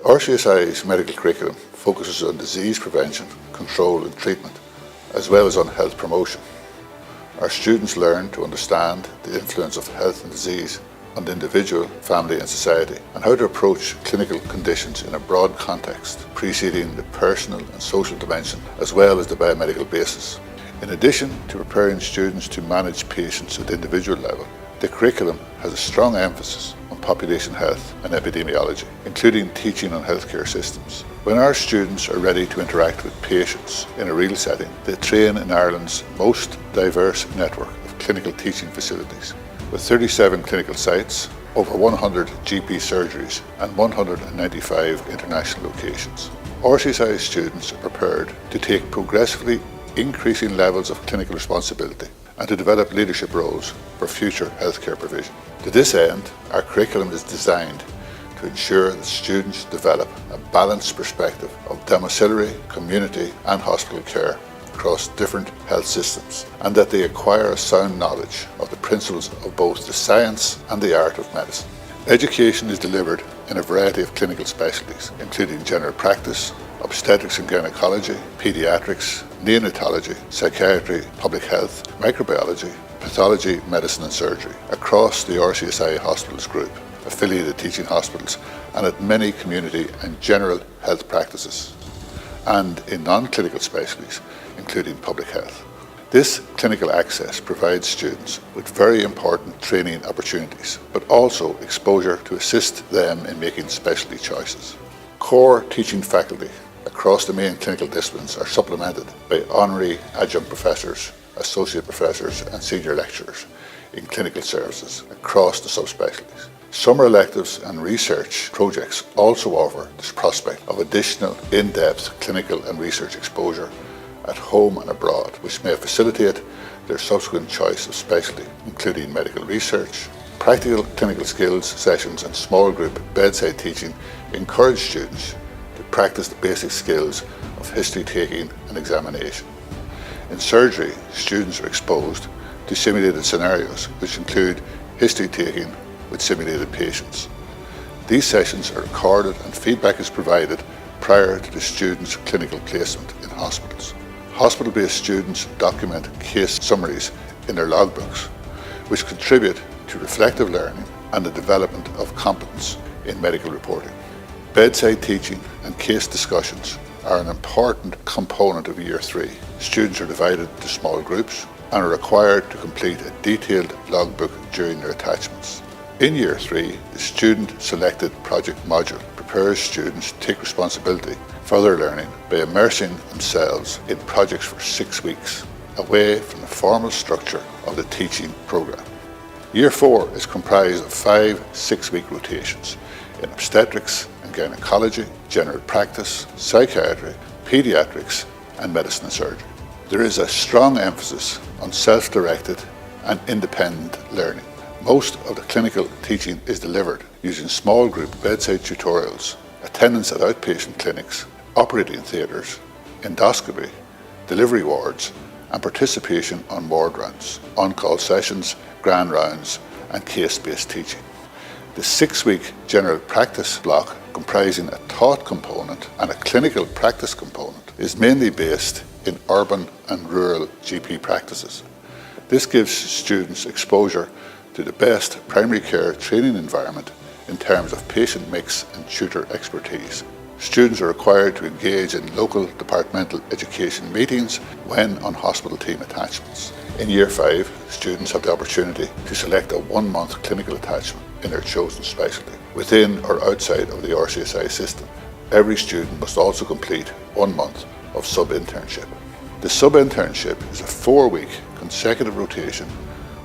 RCSI's medical curriculum focuses on disease prevention, control and treatment, as well as on health promotion. Our students learn to understand the influence of health and disease on the individual, family and society, and how to approach clinical conditions in a broad context, preceding the personal and social dimension, as well as the biomedical basis. In addition to preparing students to manage patients at the individual level, the curriculum has a strong emphasis on population health and epidemiology, including teaching on healthcare systems. When our students are ready to interact with patients in a real setting, they train in Ireland's most diverse network of clinical teaching facilities, with 37 clinical sites, over 100 GP surgeries and 195 international locations. RCSI students are prepared to take progressively increasing levels of clinical responsibility and to develop leadership roles for future healthcare provision. To this end, our curriculum is designed to ensure that students develop a balanced perspective of domiciliary, community and hospital care across different health systems, and that they acquire a sound knowledge of the principles of both the science and the art of medicine. Education is delivered in a variety of clinical specialties, including general practice, obstetrics and gynecology, paediatrics, neonatology, psychiatry, public health, microbiology, pathology, medicine and surgery, across the RCSI Hospitals Group, affiliated teaching hospitals, and at many community and general health practices, and in non-clinical specialties, including public health. This clinical access provides students with very important training opportunities, but also exposure to assist them in making specialty choices. Core teaching faculty across the main clinical disciplines are supplemented by honorary adjunct professors, associate professors and senior lecturers in clinical services across the subspecialties. Summer electives and research projects also offer this prospect of additional in-depth clinical and research exposure at home and abroad, which may facilitate their subsequent choice of specialty, including medical research. Practical clinical skills sessions and small group bedside teaching encourage students to practice the basic skills of history taking and examination. In surgery, students are exposed to simulated scenarios, which include history taking with simulated patients. These sessions are recorded and feedback is provided prior to the student's clinical placement in hospitals. Hospital-based students document case summaries in their logbooks, which contribute to reflective learning and the development of competence in medical reporting. Bedside teaching and case discussions are an important component of Year 3. Students are divided into small groups and are required to complete a detailed logbook during their attachments. In Year 3, the student-selected project module prepares students to take responsibility for their learning by immersing themselves in projects for 6 weeks, away from the formal structure of the teaching program. Year 4 is comprised of 5 6-week rotations in obstetrics and gynecology, general practice, psychiatry, paediatrics and medicine and surgery. There is a strong emphasis on self-directed and independent learning. Most of the clinical teaching is delivered using small group bedside tutorials, attendance at outpatient clinics, operating theatres, endoscopy, delivery wards, and participation on ward rounds, on-call sessions, grand rounds, and case-based teaching. The 6-week general practice block, comprising a taught component and a clinical practice component, is mainly based in urban and rural GP practices. This gives students exposure to the best primary care training environment in terms of patient mix and tutor expertise. Students are required to engage in local departmental education meetings when on hospital team attachments. In Year 5, students have the opportunity to select a 1-month clinical attachment in their chosen specialty, within or outside of the RCSI system. Every student must also complete 1 month of sub-internship. The sub-internship is a 4-week consecutive rotation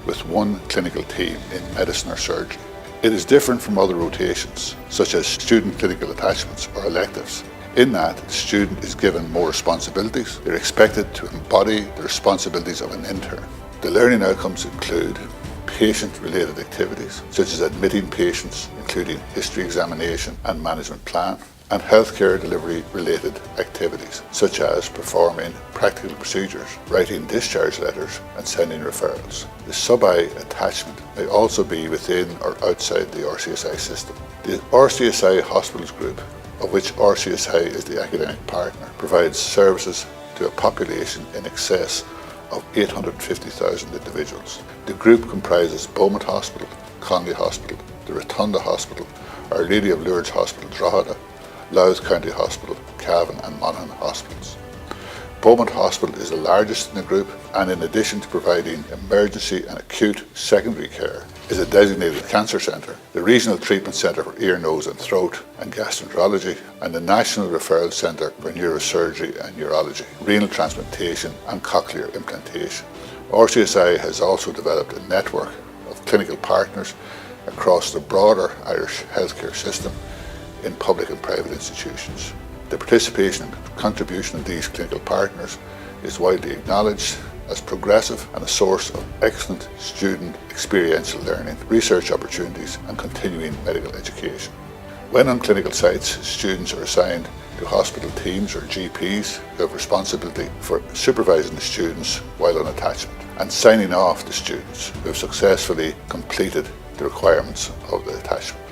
with one clinical team in medicine or surgery. It is different from other rotations, such as student clinical attachments or electives, in that the student is given more responsibilities. They're expected to embody the responsibilities of an intern. The learning outcomes include patient-related activities, such as admitting patients, including history examination and management plan, and healthcare delivery-related activities, such as performing practical procedures, writing discharge letters, and sending referrals. The sub-I attachment may also be within or outside the RCSI system. The RCSI Hospitals Group of which RCSI is the academic partner, provides services to a population in excess of 850,000 individuals. The group comprises Beaumont Hospital, Conley Hospital, the Rotunda Hospital, Our Lady of Lourdes Hospital, Drogheda, Louth County Hospital, Cavan and Monaghan Hospitals. Beaumont Hospital is the largest in the group, and in addition to providing emergency and acute secondary care, is a designated cancer centre, the Regional Treatment Centre for Ear, Nose and Throat and Gastroenterology, and the National Referral Centre for Neurosurgery and Neurology, Renal Transplantation and Cochlear Implantation. RCSI has also developed a network of clinical partners across the broader Irish healthcare system in public and private institutions. The participation and contribution of these clinical partners is widely acknowledged as progressive and a source of excellent student experiential learning, research opportunities and continuing medical education. When on clinical sites, students are assigned to hospital teams or GPs who have responsibility for supervising the students while on attachment and signing off the students who have successfully completed the requirements of the attachment.